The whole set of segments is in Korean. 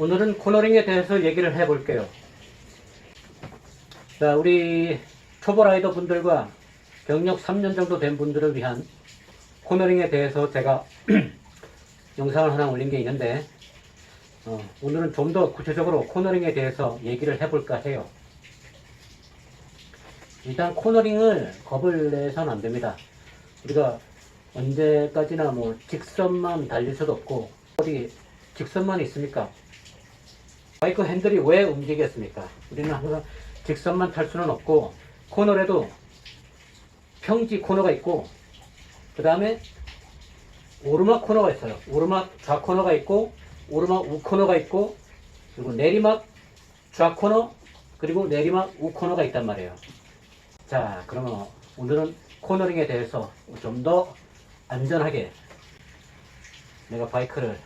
오늘은 코너링에 대해서 얘기를 해 볼게요. 자, 우리 초보 라이더 분들과 경력 3년 정도 된 분들을 위한 코너링에 대해서 제가 영상을 하나 올린 게 있는데, 오늘은 좀 더 구체적으로 코너링에 대해서 얘기를 해볼까 해요. 일단 코너링을 겁을 내서는 안 됩니다. 우리가 언제까지나 뭐 직선만 달릴 수도 없고, 어디 직선만 있습니까? 바이크 핸들이 왜 움직이겠습니까? 우리는 항상 직선만 탈 수는 없고, 코너에도 평지 코너가 있고, 그 다음에 오르막 코너가 있어요. 오르막 좌 코너가 있고, 오르막 우 코너가 있고, 그리고 내리막 좌 코너, 그리고 내리막 우 코너가 있단 말이에요. 자, 그러면 오늘은 코너링에 대해서 좀 더 안전하게 내가 바이크를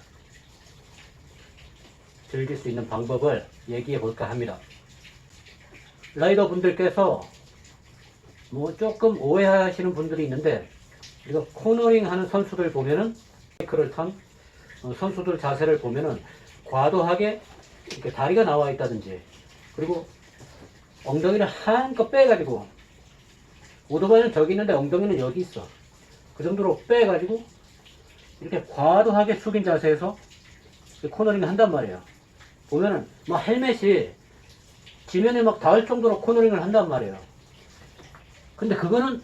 즐길 수 있는 방법을 얘기해 볼까 합니다. 라이더 분들께서 뭐 조금 오해하시는 분들이 있는데, 우리가 코너링 하는 선수들 보면은, 바이크를 탄 선수들 자세를 보면은 과도하게 이렇게 다리가 나와 있다든지, 그리고 엉덩이를 한껏 빼가지고, 오토바이는 저기 있는데 엉덩이는 여기 있어. 그 정도로 빼가지고 이렇게 과도하게 숙인 자세에서 코너링을 한단 말이에요. 보면은 막 헬멧이 지면에 막 닿을 정도로 코너링을 한단 말이에요. 근데 그거는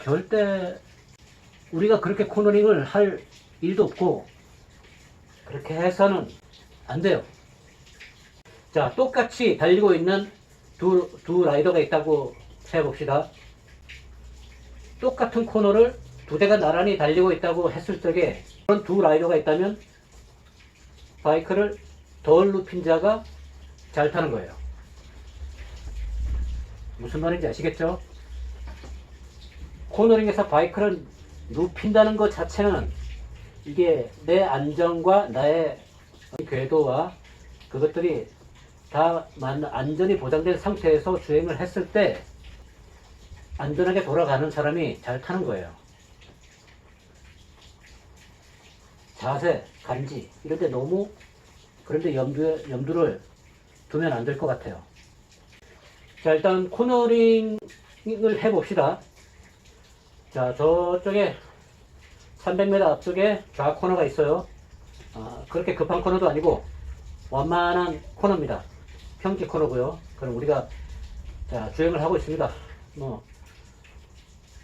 절대 우리가 그렇게 코너링을 할 일도 없고, 그렇게 해서는 안 돼요. 자, 똑같이 달리고 있는 두 라이더가 있다고 해봅시다. 똑같은 코너를 두 대가 나란히 달리고 있다고 했을 적에, 그런 두 라이더가 있다면 바이크를 덜 눕힌 자가 잘 타는 거예요. 무슨 말인지 아시겠죠? 코너링에서 바이크를 눕힌다는 것 자체는 이게 내 안전과 나의 궤도와 그것들이 다 안전이 보장된 상태에서 주행을 했을 때 안전하게 돌아가는 사람이 잘 타는 거예요. 자세, 간지 이런 데 너무 그런데 염두를 두면 안 될 것 같아요. 자, 일단 코너링을 해봅시다. 자, 저쪽에 300m 앞쪽에 좌 코너가 있어요. 그렇게 급한 코너도 아니고 완만한 코너입니다. 평지 코너고요. 그럼 우리가 자, 주행을 하고 있습니다. 뭐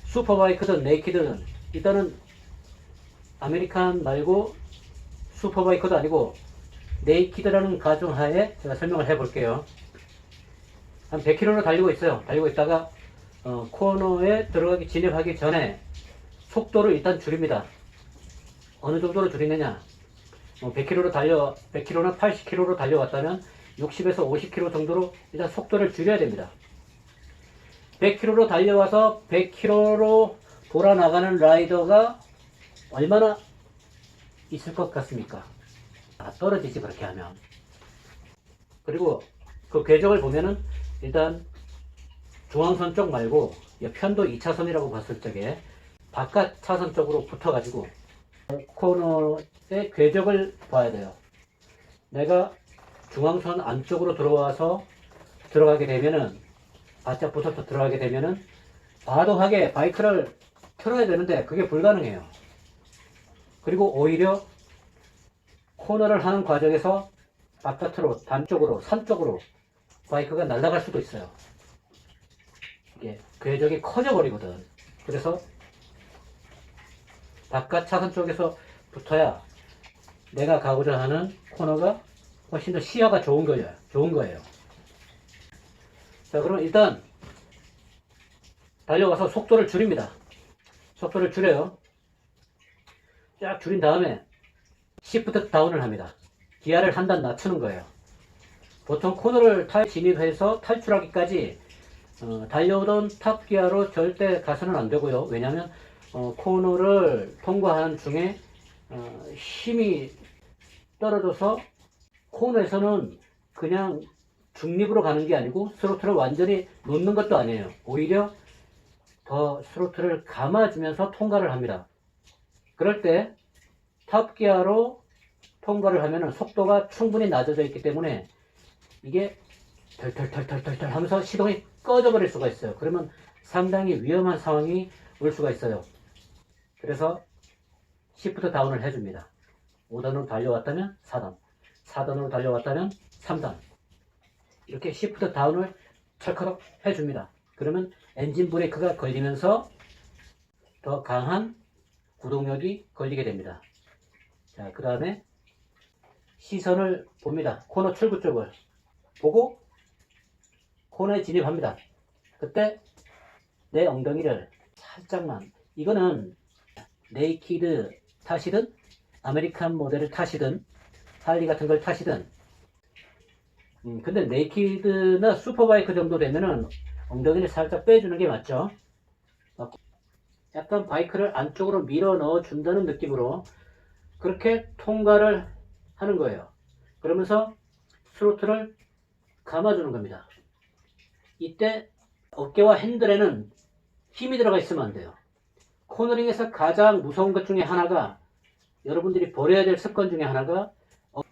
슈퍼바이크든 네이키드든, 일단은 아메리칸 말고 슈퍼바이크도 아니고 네이키드라는 가정하에 제가 설명을 해볼게요. 한 100km로 달리고 있어요. 달리고 있다가 코너에 들어가기 진입하기 전에 속도를 일단 줄입니다. 어느 정도로 줄이느냐? 100km나 80km로 달려왔다면 60에서 50km 정도로 일단 속도를 줄여야 됩니다. 100km로 달려와서 100km로 돌아 나가는 라이더가 얼마나 있을 것 같습니까? 떨어지지, 그렇게 하면. 그리고 그 궤적을 보면은 일단 중앙선 쪽 말고 편도 2차선이라고 봤을 적에 바깥 차선 쪽으로 붙어가지고 코너의 궤적을 봐야 돼요. 내가 중앙선 안쪽으로 들어가게 되면은, 바짝 붙어서 들어가게 되면은 과도하게 바이크를 틀어야 되는데 그게 불가능해요. 그리고 오히려 코너를 하는 과정에서 바깥으로, 단쪽으로, 산 쪽으로 바이크가 날아갈 수도 있어요. 이게 궤적이 커져 버리거든. 그래서 바깥 차선 쪽에서 붙어야 내가 가고자 하는 코너가 훨씬 더 시야가 좋은 거예요. 자, 그럼 일단 달려와서 속도를 줄입니다. 속도를 줄여요. 쫙 줄인 다음에 시프트 다운을 합니다. 기아를 한 단 낮추는 거예요. 보통 코너를 진입해서 탈출하기까지 달려오던 탑 기아로 절대 가서는 안 되고요. 왜냐하면 코너를 통과하는 중에 힘이 떨어져서 코너에서는 그냥 중립으로 가는 게 아니고 스로틀을 완전히 놓는 것도 아니에요. 오히려 더 스로틀을 감아주면서 통과를 합니다. 그럴 때 탑기아로 통과를 하면은 속도가 충분히 낮아져 있기 때문에 이게 덜덜덜덜덜 하면서 시동이 꺼져 버릴 수가 있어요. 그러면 상당히 위험한 상황이 올 수가 있어요. 그래서 시프트 다운을 해줍니다. 5단으로 달려왔다면 4단, 4단으로 달려왔다면 3단, 이렇게 시프트 다운을 철커덕 해줍니다. 그러면 엔진 브레이크가 걸리면서 더 강한 구동력이 걸리게 됩니다. 자, 그 다음에 시선을 봅니다. 코너 출구 쪽을 보고 코너에 진입합니다. 그때 내 엉덩이를 살짝만, 이거는 네이키드 타시든 아메리칸 모델을 타시든 할리 같은 걸 타시든, 근데 네이키드나 슈퍼바이크 정도 되면은 엉덩이를 살짝 빼주는 게 맞죠. 약간 바이크를 안쪽으로 밀어 넣어 준다는 느낌으로 그렇게 통과를 하는 거예요. 그러면서 스로틀을 감아주는 겁니다. 이때 어깨와 핸들에는 힘이 들어가 있으면 안 돼요. 코너링에서 가장 무서운 것 중에 하나가, 여러분들이 버려야 될 습관 중에 하나가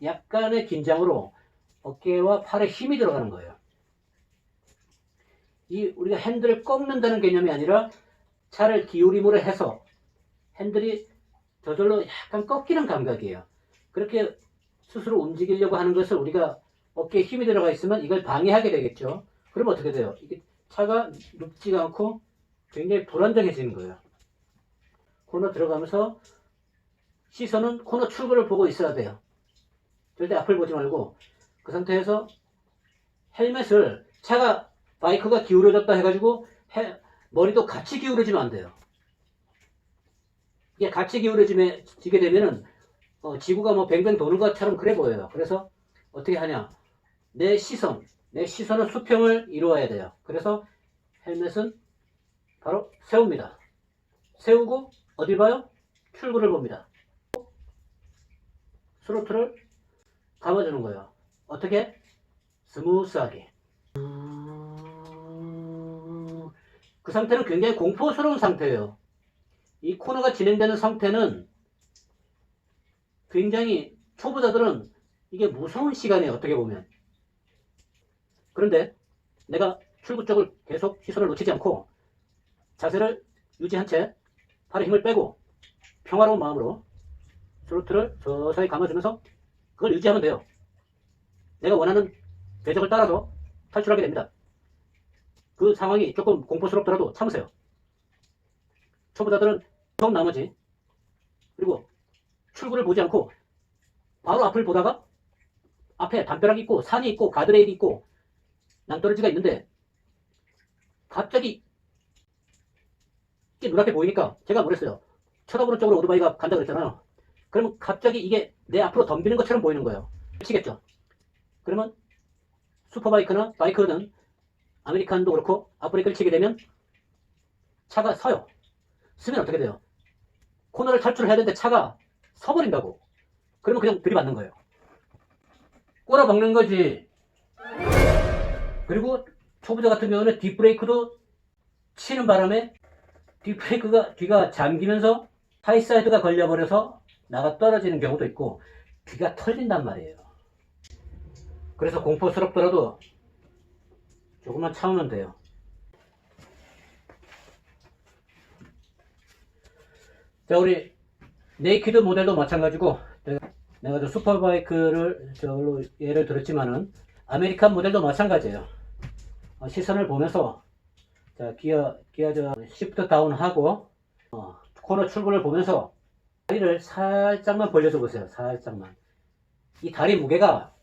약간의 긴장으로 어깨와 팔에 힘이 들어가는 거예요. 우리가 핸들을 꺾는다는 개념이 아니라 차를 기울임으로 해서 핸들이 저절로 약간 꺾이는 감각이에요. 그렇게 스스로 움직이려고 하는 것을 우리가 어깨에 힘이 들어가 있으면 이걸 방해하게 되겠죠. 그러면 어떻게 돼요? 이게 차가 눕지가 않고 굉장히 불안정해지는 거예요. 코너 들어가면서 시선은 코너 출구를 보고 있어야 돼요. 절대 앞을 보지 말고 그 상태에서 헬멧을, 바이크가 기울어졌다 해가지고 머리도 같이 기울어지면 안 돼요. 이게 같이 기울어지게 되면은 지구가 뭐 뱅뱅 도는 것처럼 그래 보여요. 그래서 어떻게 하냐? 내 시선은 수평을 이루어야 돼요. 그래서 헬멧은 바로 세웁니다. 세우고 어딜 봐요? 출구를 봅니다. 스로틀을 감아주는 거예요. 어떻게? 스무스하게. 그 상태는 굉장히 공포스러운 상태예요. 이 코너가 진행되는 상태는 굉장히, 초보자들은 이게 무서운 시간이에요. 어떻게 보면. 그런데 내가 출구 쪽을 계속 시선을 놓치지 않고 자세를 유지한 채 팔에 힘을 빼고 평화로운 마음으로 스로틀을 서서히 감아주면서 그걸 유지하면 돼요. 내가 원하는 궤적을 따라서 탈출하게 됩니다. 그 상황이 조금 공포스럽더라도 참으세요. 초보자들은 무서운 나머지, 그리고 출구를 보지 않고 바로 앞을 보다가 앞에 담벼락이 있고 산이 있고 가드레일이 있고 낭떠러지가 있는데 갑자기 이게 눈앞에 보이니까, 제가 뭐랬어요? 쳐다보는 쪽으로 오토바이가 간다 그랬잖아요. 그러면 갑자기 이게 내 앞으로 덤비는 것처럼 보이는 거예요. 미치겠죠? 그러면 슈퍼바이크나 바이크든 아메리칸도 그렇고 앞브레이크를 치게 되면 차가 서요. 쓰면 어떻게 돼요? 코너를 탈출을 해야 되는데 차가 서버린다고. 그러면 그냥 들이받는 거예요. 꼬라박는 거지. 그리고 초보자 같은 경우는 뒷브레이크도 치는 바람에 뒷브레이크가 뒤가 잠기면서 하이사이드가 걸려버려서 나가 떨어지는 경우도 있고 귀가 털린단 말이에요. 그래서 공포스럽더라도 조금만 참으면 돼요. 자, 우리 네이키드 모델도 마찬가지고, 내가 저 슈퍼바이크를 저걸로 예를 들었지만은 아메리칸 모델도 마찬가지예요. 시선을 보면서, 자, 기어 시프트 다운 하고 코너 출구를 보면서 다리를 살짝만 벌려줘 보세요. 살짝만. 이 다리 무게가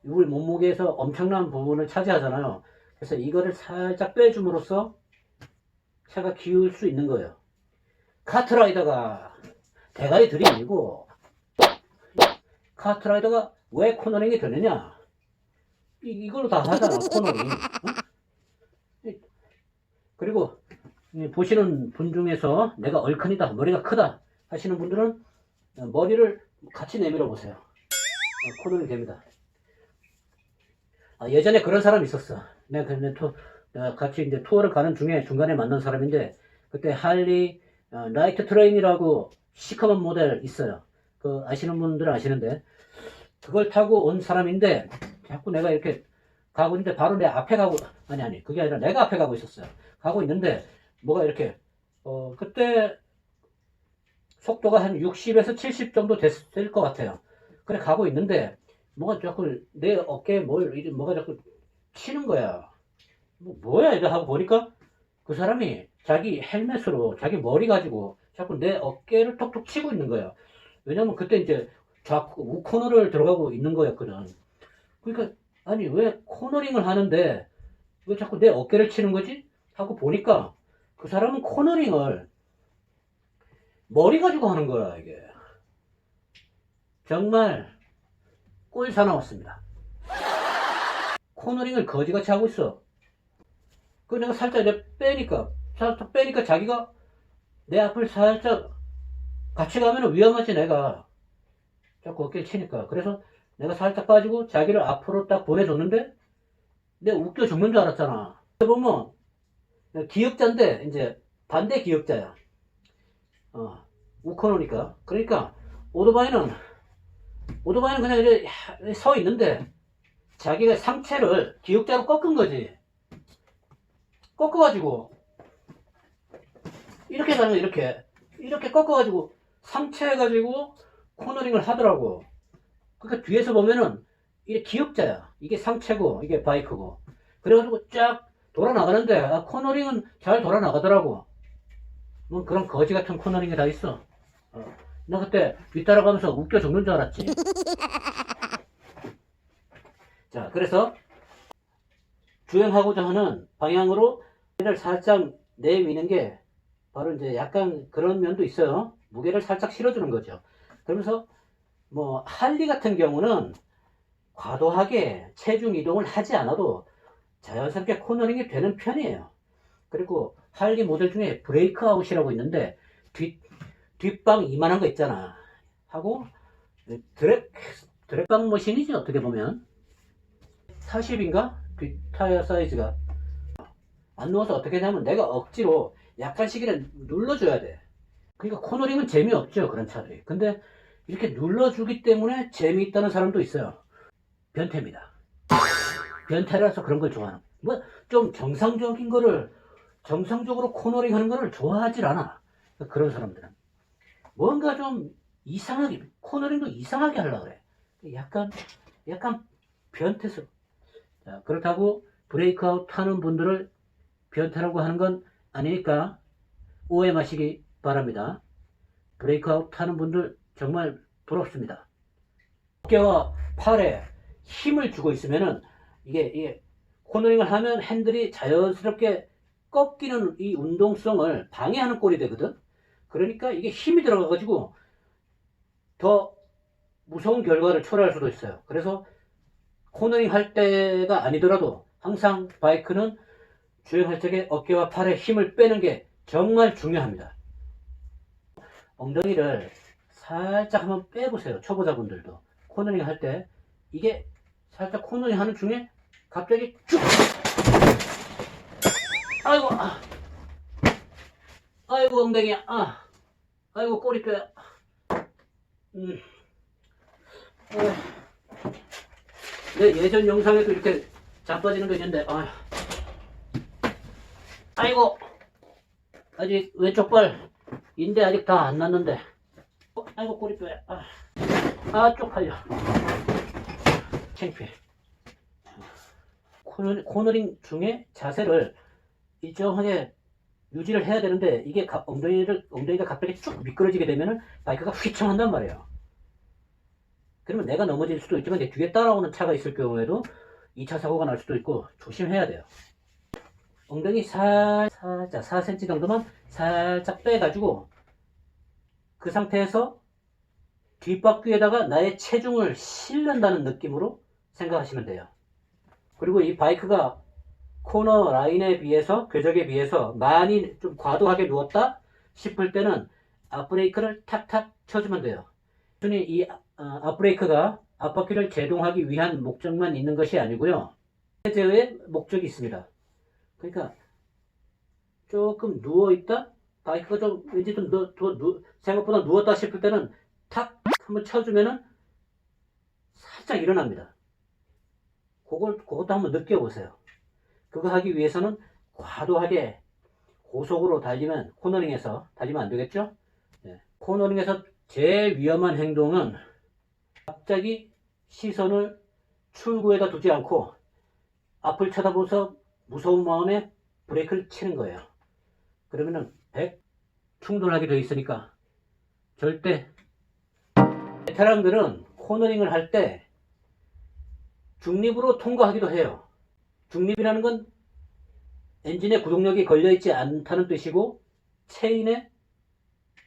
우리 몸무게에서 엄청난 부분을 차지하잖아요. 그래서 이거를 살짝 빼줌으로써 차가 기울 수 있는 거예요. 카트라이더가 대가리 들이밀고, 카트라이더가 왜 코너링이 되느냐? 이걸로 다 하잖아, 코너링. 그리고 보시는 분 중에서 내가 얼큰이다, 머리가 크다 하시는 분들은 머리를 같이 내밀어 보세요. 코너링 됩니다. 예전에 그런 사람이 있었어. 내가 같이 이제 투어를 가는 중에 중간에 만난 사람인데, 그때 할리 나이트 트레인이라고 시커먼 모델 있어요. 그 아시는 분들은 아시는데 그걸 타고 온 사람인데 자꾸 내가 이렇게 가고 있는데 바로 내 앞에 가고 아니 그게 아니라 내가 앞에 가고 있었어요. 가고 있는데 뭐가 이렇게 그때 속도가 한 60에서 70 정도 됐을 것 같아요. 그래 가고 있는데 뭐가 자꾸 내 어깨에 뭐가 자꾸 치는 거야. 뭐야 이거 하고 보니까 그 사람이 자기 헬멧으로 자기 머리 가지고 자꾸 내 어깨를 톡톡 치고 있는 거야. 왜냐면 그때 이제 좌코 우코너를 들어가고 있는 거였거든. 그러니까 아니 왜 코너링을 하는데 왜 자꾸 내 어깨를 치는 거지? 하고 보니까 그 사람은 코너링을 머리 가지고 하는 거야 이게. 정말 꿀 사나웠습니다. 코너링을 거지같이 하고 있어. 그 내가 살짝 살짝 빼니까 자기가 내 앞을 살짝 같이 가면 위험하지 내가. 자꾸 어깨를 치니까. 그래서 내가 살짝 빠지고 자기를 앞으로 딱 보내줬는데 내가 웃겨 죽는 줄 알았잖아. 보면 기역자인데 이제 반대 기역자야. 우코너니까. 그러니까 오토바이는 그냥 이렇게 서 있는데 자기가 상체를 기역자로 꺾은 거지. 꺾어가지고 이렇게 가면 이렇게 꺾어가지고 상체해가지고 코너링을 하더라고. 그러니까 뒤에서 보면은 이게 기역자야. 이게 상체고 이게 바이크고. 그래가지고 쫙 돌아 나가는데 코너링은 잘 돌아 나가더라고. 뭐 그런 거지 같은 코너링이 다 있어. 나 그때 뒤따라가면서 웃겨 죽는 줄 알았지. 자, 그래서 주행하고자 하는 방향으로 무게를 살짝 내미는 게 바로 이제 약간 그런 면도 있어요. 무게를 살짝 실어주는 거죠. 그러면서 뭐 할리 같은 경우는 과도하게 체중 이동을 하지 않아도 자연스럽게 코너링이 되는 편이에요. 그리고 할리 모델 중에 브레이크 아웃이라고 있는데 뒷방 이만한 거 있잖아. 하고 드랙방 머신이지 어떻게 보면 40인가? 뒷 타이어 사이즈가 안 누워서 어떻게 하냐면 내가 억지로 약간씩 눌러줘야 돼. 그러니까 코너링은 재미없죠 그런 차들이. 근데 이렇게 눌러주기 때문에 재미있다는 사람도 있어요. 변태입니다. 변태라서 그런 걸 좋아하는. 뭐 좀 정상적으로 코너링 하는 거를 좋아하질 않아. 그런 사람들은 뭔가 좀 이상하게 코너링도 이상하게 하려고 그래. 약간 변태스. 자, 그렇다고 브레이크 아웃 하는 분들을 변태라고 하는 건 아니니까 오해 마시기 바랍니다. 브레이크 아웃 하는 분들 정말 부럽습니다. 어깨와 팔에 힘을 주고 있으면은 이게 코너링을 하면 핸들이 자연스럽게 꺾이는 이 운동성을 방해하는 꼴이 되거든. 그러니까 이게 힘이 들어가가지고 더 무서운 결과를 초래할 수도 있어요. 그래서 코너링 할 때가 아니더라도 항상 바이크는 주행할 적에 어깨와 팔에 힘을 빼는 게 정말 중요합니다. 엉덩이를 살짝 한번 빼보세요. 초보자분들도 코너링 할 때 이게 살짝 코너링 하는 중에 갑자기 쭉 아이고 엉덩이야. 아이고 꼬리뼈야. 내 예전 영상에도 이렇게 자빠지는 거 있는데 아이고 아직 왼쪽 발 인대 아직 다 안 났는데 아이고 꼬리뼈야. 쪽팔려. 창피해. 코너링 중에 자세를 일정하게 유지를 해야 되는데 이게 엉덩이가 갑자기 쭉 미끄러지게 되면은 바이크가 휘청한단 말이에요. 그러면 내가 넘어질 수도 있지만 내 뒤에 따라오는 차가 있을 경우에도 2차 사고가 날 수도 있고 조심해야 돼요. 엉덩이 살짝 4cm 정도만 살짝 빼가지고 그 상태에서 뒷바퀴에다가 나의 체중을 실는다는 느낌으로 생각하시면 돼요. 그리고 이 바이크가 코너 라인에 비해서 궤적에 비해서 많이 좀 과도하게 누웠다 싶을 때는 앞브레이크를 탁탁 쳐주면 돼요. 순위 이 앞브레이크가 앞바퀴를 제동하기 위한 목적만 있는 것이 아니고요. 제어의 목적이 있습니다. 그러니까 조금 누워있다 바이크가 좀 왠지 좀 생각보다 누웠다 싶을 때는 탁 한번 쳐주면은 살짝 일어납니다. 그것도 한번 느껴보세요. 그거 하기 위해서는 과도하게 고속으로 달리면, 코너링에서 달리면 안 되겠죠? 네. 코너링에서 제일 위험한 행동은 갑자기 시선을 출구에다 두지 않고 앞을 쳐다보면서 무서운 마음에 브레이크를 치는 거예요. 그러면은 100 충돌하게 되어 있으니까 절대. 베테랑들은 코너링을 할 때 중립으로 통과하기도 해요. 중립이라는 건 엔진에 구동력이 걸려있지 않다는 뜻이고 체인에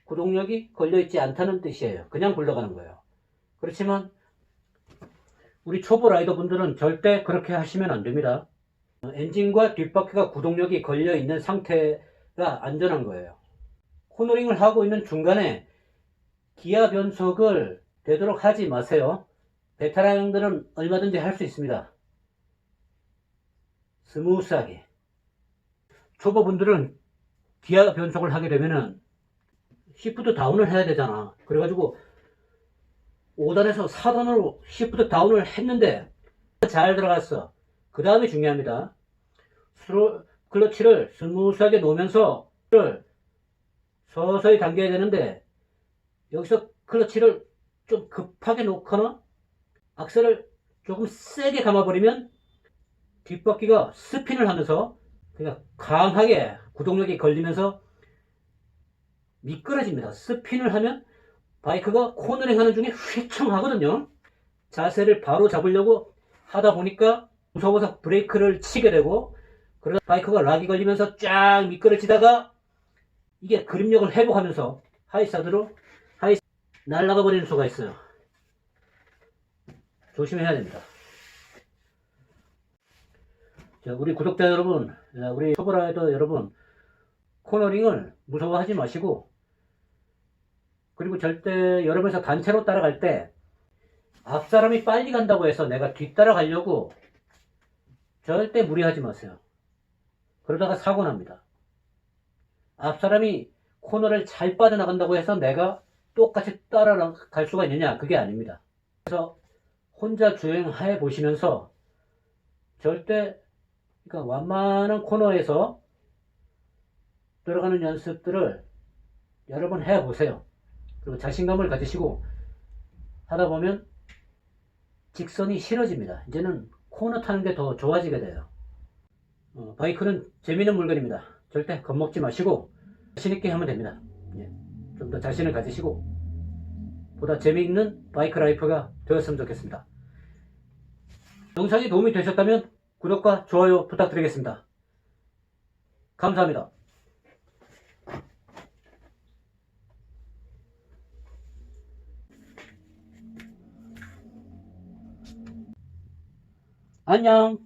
구동력이 걸려있지 않다는 뜻이에요. 그냥 굴러가는 거예요. 그렇지만 우리 초보 라이더 분들은 절대 그렇게 하시면 안 됩니다. 엔진과 뒷바퀴가 구동력이 걸려있는 상태가 안전한 거예요. 코너링을 하고 있는 중간에 기아 변속을 되도록 하지 마세요. 베테랑들은 얼마든지 할 수 있습니다. 스무스하게. 초보분들은 기아 변속을 하게 되면은 시프트 다운을 해야 되잖아. 그래가지고 5단에서 4단으로 시프트 다운을 했는데 잘 들어갔어. 그 다음이 중요합니다. 클러치를 스무스하게 놓으면서 서서히 당겨야 되는데 여기서 클러치를 좀 급하게 놓거나 악셀을 조금 세게 감아버리면 뒷바퀴가 스핀을 하면서 그냥 강하게 구동력이 걸리면서 미끄러집니다. 스핀을 하면 바이크가 코너링 하는 중에 휘청하거든요. 자세를 바로 잡으려고 하다 보니까 무서워서 브레이크를 치게 되고, 그러다 바이크가 락이 걸리면서 쫙 미끄러지다가 이게 그립력을 회복하면서 하이사드로 날아가 버리는 수가 있어요. 조심해야 됩니다. 자, 우리 구독자 여러분, 우리 초보라이더 여러분, 코너링을 무서워하지 마시고, 그리고 절대 여러분에서 단체로 따라갈 때 앞사람이 빨리 간다고 해서 내가 뒤따라가려고 절대 무리하지 마세요. 그러다가 사고 납니다. 앞사람이 코너를 잘 빠져나간다고 해서 내가 똑같이 따라갈 수가 있느냐? 그게 아닙니다. 그래서 혼자 주행해 보시면서 절대, 그러니까 완만한 코너에서 들어가는 연습들을 여러 번 해보세요. 그리고 자신감을 가지시고 하다 보면 직선이 싫어집니다. 이제는 코너 타는 게 더 좋아지게 돼요. 바이크는 재미있는 물건입니다. 절대 겁먹지 마시고 자신있게 하면 됩니다. 좀 더 자신을 가지시고 보다 재미있는 바이크 라이프가 되었으면 좋겠습니다. 영상이 도움이 되셨다면 구독과 좋아요 부탁드리겠습니다. 감사합니다. 안녕.